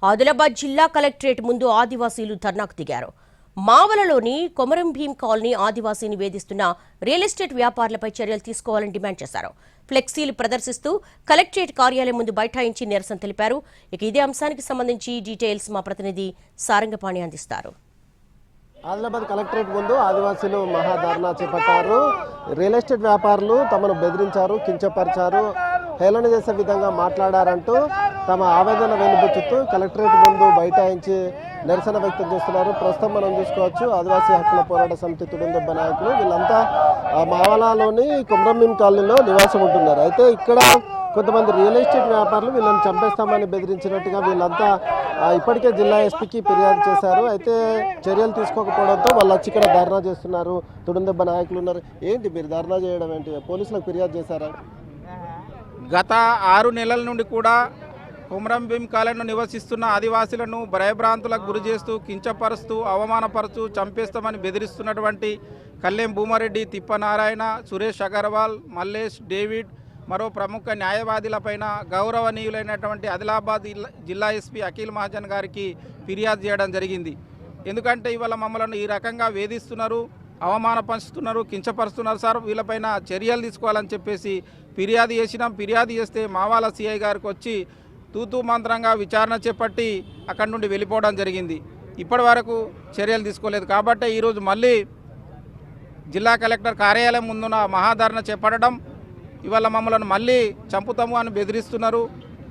ఆదిలాబాద్ జిల్లా కలెక్టరేట్ ముందు ఆదివాసీలు ధర్నాకు దిగారు. మావలలోని కొమరం భీం కాలనీ ఆదివాసీని వేధిస్తున్న రియల్ ఎస్టేట్ వ్యాపారులపై చర్యలు తీసుకోవాలని డిమాండ్ చేశారు. ఫ్లెక్సీలు ప్రదర్శిస్తూ కలెక్టరేట్ కార్యాలయం ముందు బైఠాయించి నిరసన తెలిపారు. ఇదే అంశానికి సంబంధించి డీటెయిల్స్ మా ప్రతినిధి సారంగపాణి అందిస్తారు. ఆదిలాబాద్ కలెక్టరేట్ ముందు ఆదివాసీలు మహాధర్నా చేపట్టారు. రియల్ ఎస్టేట్ వ్యాపారులు తమను బెదిరించారు, కించపరిచారు, హేళన చేసే విధంగా మాట్లాడారంటూ తమ ఆవేదన వెలుబుచ్చుతూ కలెక్టరేట్ ముందు బైఠాయించి నిరసన వ్యక్తం చేస్తున్నారు. ప్రస్తుతం మనం చూసుకోవచ్చు ఆదివాసీ హక్కుల పోరాట సమితి తుడుందెబ్బ నాయకులు వీళ్ళంతా మావలాలోని కొమరం భీం కాలనీలో నివాసం ఉంటున్నారు. అయితే ఇక్కడ కొంతమంది రియల్ ఎస్టేట్ వ్యాపారులు వీళ్ళని చంపేస్తామని బెదిరించినట్టుగా వీళ్ళంతా ఇప్పటికే జిల్లా ఎస్పీకి ఫిర్యాదు చేశారు. అయితే చర్యలు తీసుకోకపోవడంతో వాళ్ళు వచ్చి ఇక్కడ ధర్నా చేస్తున్నారు. తుడుందెబ్బ నాయకులు ఉన్నారు. ఏంటి మీరు ధర్నా చేయడం ఏంటి? పోలీసులకు ఫిర్యాదు చేశారా? గత 6 నెలల నుండి కూడా కొమరం భీం కాలనీలో నివసిస్తున్న ఆదివాసీలను భయభ్రాంతులకు గురి చేస్తూ, కించపరుస్తూ, అవమానపరుస్తూ, చంపేస్తామని బెదిరిస్తున్నటువంటి కల్లెం భూమారెడ్డి, తిప్పనారాయణ, సురేష్ అగర్వాల్, మల్లేష్, డేవిడ్, మరో ప్రముఖ న్యాయవాదులపైన గౌరవనీయులైనటువంటి ఆదిలాబాద్ జిల్లా ఎస్పీ అఖిల్ మహాజన్ గారికి ఫిర్యాదు చేయడం జరిగింది. ఎందుకంటే ఇవాళ మమ్మల్ని ఈ రకంగా వేధిస్తున్నారు, అవమానపరుస్తున్నారు, కించపరుస్తున్నారు సార్, వీళ్ళపైన చర్యలు తీసుకోవాలని చెప్పేసి ఫిర్యాదు చేసినాం. ఫిర్యాదు చేస్తే మావాల సిఐ గారికి వచ్చి తూతూ మంత్రంగా విచారణ చేపట్టి అక్కడి నుండి వెళ్ళిపోవడం జరిగింది. ఇప్పటి వరకు చర్యలు తీసుకోలేదు. కాబట్టి ఈరోజు మళ్ళీ జిల్లా కలెక్టర్ కార్యాలయం ముందున మహాధరణ చేపట్టడం, ఇవాళ మమ్మల్ని మళ్ళీ చంపుతాము అని బెదిరిస్తున్నారు,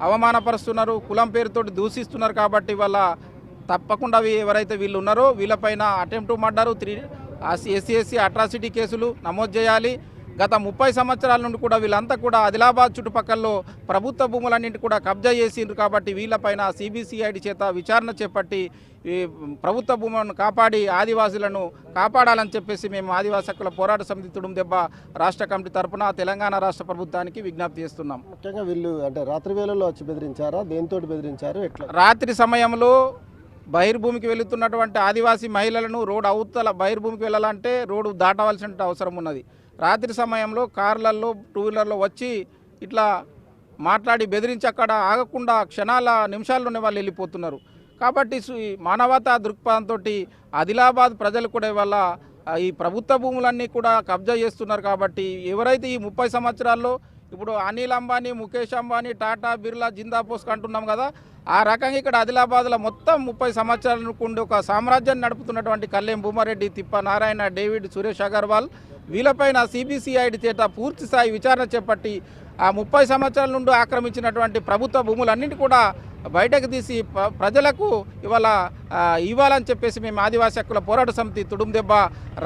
అవమానపరుస్తున్నారు, కులం పేరుతోటి దూషిస్తున్నారు. కాబట్టి ఇవాళ తప్పకుండా ఎవరైతే వీళ్ళు ఉన్నారో వీళ్ళపైన అటెంప్ట్ మర్డరు, ఎస్సీ అట్రాసిటీ కేసులు నమోదు చేయాలి. గత 30 సంవత్సరాల నుండి కూడా వీళ్ళంతా కూడా ఆదిలాబాద్ చుట్టుపక్కల ప్రభుత్వ భూములన్నింటి కూడా కబ్జా చేసిండ్రు. కాబట్టి వీళ్ళపైన సిబిసిఐడి చేత విచారణ చేపట్టి ప్రభుత్వ భూములను కాపాడి ఆదివాసులను కాపాడాలని చెప్పేసి మేము ఆదివాసీ హక్కుల పోరాట సమితి తుడుందెబ్బ రాష్ట్ర కమిటీ తరఫున తెలంగాణ రాష్ట్ర ప్రభుత్వానికి విజ్ఞప్తి చేస్తున్నాం. ముఖ్యంగా వీళ్ళు అంటే రాత్రి వేళల్లో వచ్చి బెదిరించారా? దేంతో బెదిరించారు? ఎట్లా? రాత్రి సమయంలో బహిర్భూమికి వెళుతున్నటువంటి ఆదివాసీ మహిళలను రోడ్డు అవతల బహిర్భూమికి వెళ్ళాలంటే రోడ్డు దాటవలసిన అవసరం ఉన్నది. రాత్రి సమయంలో కార్లలో, 2 వీలర్లో వచ్చి ఇట్లా మాట్లాడి బెదిరించి అక్కడ ఆగకుండా నిమిషాల్లోనే వాళ్ళు వెళ్ళిపోతున్నారు. కాబట్టి మానవతా దృక్పథంతో ఆదిలాబాద్ ప్రజలు కూడా ఇవాళ ఈ ప్రభుత్వ భూములన్నీ కూడా కబ్జా చేస్తున్నారు. కాబట్టి ఎవరైతే ఈ 30 సంవత్సరాల్లో ఇప్పుడు అనిల్ అంబానీ, ముఖేష్ అంబానీ, టాటా, బిర్లా, జిందాపోస్క్ అంటున్నాం కదా, ఆ రకంగా ఇక్కడ ఆదిలాబాద్లో మొత్తం 30 సంవత్సరాల నుండి ఒక సామ్రాజ్యాన్ని నడుపుతున్నటువంటి కల్లెం భూమారెడ్డి, తిప్పనారాయణ, డేవిడ్, సురేష్ అగర్వాల్ వీళ్ళపైన సిబిసిఐడి చేత పూర్తి స్థాయి విచారణ చేపట్టి ఆ 30 సంవత్సరాల నుండి ఆక్రమించినటువంటి ప్రభుత్వ భూములన్నింటి కూడా బయటకు తీసి ప్రజలకు ఇవ్వాలని చెప్పేసి మేము ఆదివాసీ హక్కుల పోరాట సమితి తుడుందెబ్బ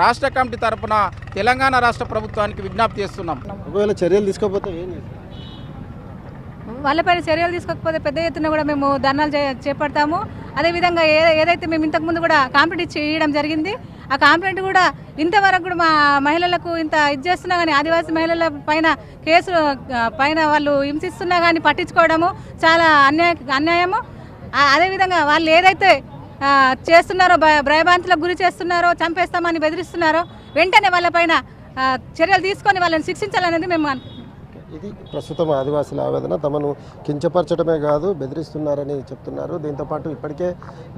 రాష్ట్ర కమిటీ తరఫున తెలంగాణ రాష్ట్ర ప్రభుత్వానికి విజ్ఞప్తి చేస్తున్నాం. ఒకవేళ చర్యలు తీసుకోకపోతే ఏం చేస్తాం? వాళ్ళపైన చర్యలు తీసుకోకపోతే పెద్ద ఎత్తున కూడా మేము ధర్నాలు చేపడతాము. అదేవిధంగా ఏదైతే మేము ఇంతకుముందు కూడా కంప్లైంట్ చేయడం జరిగింది, ఆ కంప్లైంట్ కూడా ఇంతవరకు కూడా మా మహిళలకు ఇంత ఇది చేస్తున్నా కానీ ఆదివాసీ మహిళల పైన కేసులు పైన వాళ్ళు హింసిస్తున్నా కానీ పట్టించుకోవడము చాలా అన్యాయము. అదేవిధంగా వాళ్ళు ఏదైతే చేస్తున్నారో, భయభ్రాంతులకు గురి చేస్తున్నారో, చంపేస్తామని బెదిరిస్తున్నారో వెంటనే వాళ్ళపైన చర్యలు తీసుకొని వాళ్ళని శిక్షించాలనేది మేము ఇది ప్రస్తుతం ఆదివాసుల ఆవేదన. తమను కించపరచడమే కాదు బెదిరిస్తున్నారని చెప్తున్నారు. దీంతోపాటు ఇప్పటికే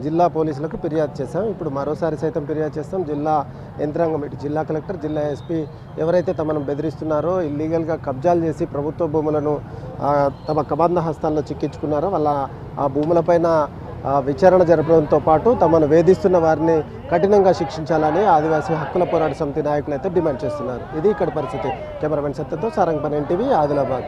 జిల్లా పోలీసులకు ఫిర్యాదు చేశాం. ఇప్పుడు మరోసారి సైతం ఫిర్యాదు చేస్తాం. జిల్లా యంత్రాంగం, ఇటు జిల్లా కలెక్టర్, జిల్లా ఎస్పీ ఎవరైతే తమను బెదిరిస్తున్నారో, ఇల్లీగల్గా కబ్జాలు చేసి ప్రభుత్వ భూములను తమ కబంధ హస్తాల్లో చిక్కించుకున్నారో వాళ్ళ ఆ భూములపైన విచారణ జరపడంతో పాటు తమను వేధిస్తున్న వారిని కఠినంగా శిక్షించాలని ఆదివాసీ హక్కుల పోరాట సమితి నాయకులు అయితే డిమాండ్ చేస్తున్నారు. ఇది ఇక్కడ పరిస్థితి. కెమెరామెన్ సత్యంతో సారంగపాణి, ఎన్టీవీ, ఆదిలాబాద్.